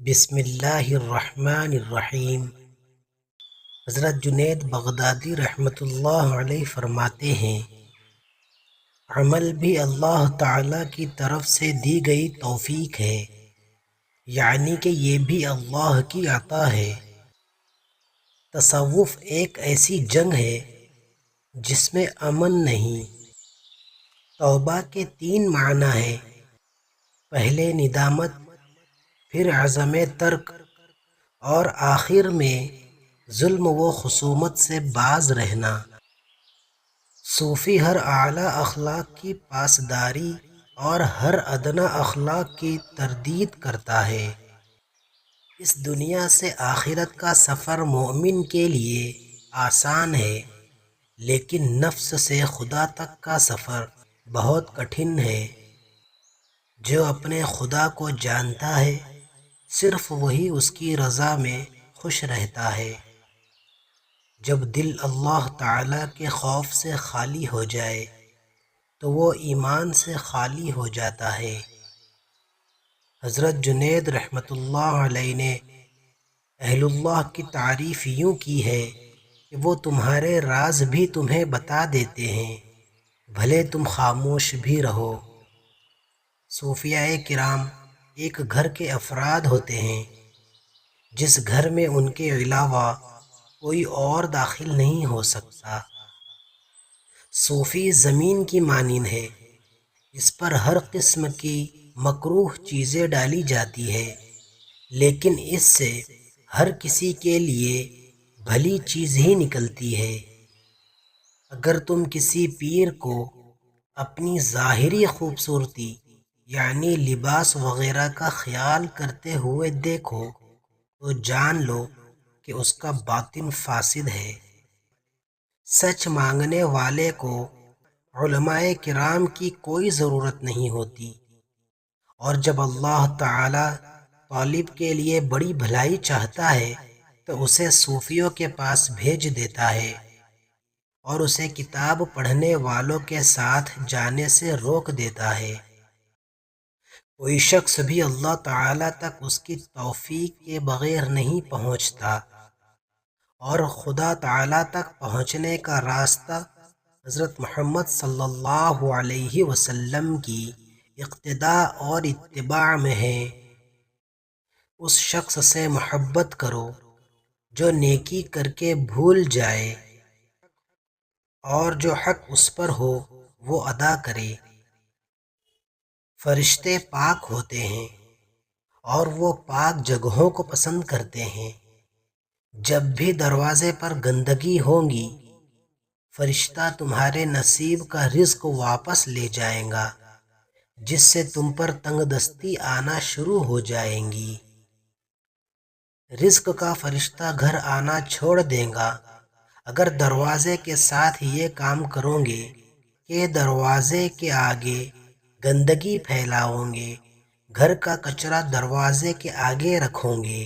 بسم اللہ الرحمن الرحیم۔ حضرت جنید بغدادی رحمۃ اللہ علیہ فرماتے ہیں، عمل بھی اللہ تعالیٰ کی طرف سے دی گئی توفیق ہے، یعنی کہ یہ بھی اللہ کی عطا ہے۔ تصوف ایک ایسی جنگ ہے جس میں امن نہیں۔ توبہ کے 3 معنی ہیں، پہلے ندامت، پھر عزم ترک، اور آخر میں ظلم و خصومت سے باز رہنا۔ صوفی ہر اعلیٰ اخلاق کی پاسداری اور ہر ادنیٰ اخلاق کی تردید کرتا ہے۔ اس دنیا سے آخرت کا سفر مومن کے لیے آسان ہے، لیکن نفس سے خدا تک کا سفر بہت کٹھن ہے۔ جو اپنے خدا کو جانتا ہے، صرف وہی اس کی رضا میں خوش رہتا ہے۔ جب دل اللہ تعالیٰ کے خوف سے خالی ہو جائے تو وہ ایمان سے خالی ہو جاتا ہے۔ حضرت جنید رحمۃ اللہ علیہ نے اہل اللہ کی تعریف یوں کی ہے کہ وہ تمہارے راز بھی تمہیں بتا دیتے ہیں، بھلے تم خاموش بھی رہو۔ صوفیاء کرام ایک گھر کے افراد ہوتے ہیں، جس گھر میں ان کے علاوہ کوئی اور داخل نہیں ہو سکتا۔ صوفی زمین کی مانند ہے، اس پر ہر قسم کی مکروہ چیزیں ڈالی جاتی ہے، لیکن اس سے ہر کسی کے لیے بھلی چیز ہی نکلتی ہے۔ اگر تم کسی پیر کو اپنی ظاہری خوبصورتی یعنی لباس وغیرہ کا خیال کرتے ہوئے دیکھو تو جان لو کہ اس کا باطن فاسد ہے۔ سچ مانگنے والے کو علماء کرام کی کوئی ضرورت نہیں ہوتی، اور جب اللہ تعالی طالب کے لیے بڑی بھلائی چاہتا ہے تو اسے صوفیوں کے پاس بھیج دیتا ہے اور اسے کتاب پڑھنے والوں کے ساتھ جانے سے روک دیتا ہے۔ کوئی شخص بھی اللہ تعالیٰ تک اس کی توفیق کے بغیر نہیں پہنچتا، اور خدا تعالیٰ تک پہنچنے کا راستہ حضرت محمد صلی اللہ علیہ وسلم کی اقتداء اور اتباع میں ہے۔ اس شخص سے محبت کرو جو نیکی کر کے بھول جائے، اور جو حق اس پر ہو وہ ادا کرے۔ فرشتے پاک ہوتے ہیں اور وہ پاک جگہوں کو پسند کرتے ہیں۔ جب بھی دروازے پر گندگی ہوگی، فرشتہ تمہارے نصیب کا رزق واپس لے جائے گا، جس سے تم پر تنگ دستی آنا شروع ہو جائیں گی۔ رزق کا فرشتہ گھر آنا چھوڑ دے گا اگر دروازے کے ساتھ یہ کام کرو گے کہ دروازے کے آگے گندگی پھیلاؤ گے، گھر کا کچرا دروازے کے آگے رکھو گے۔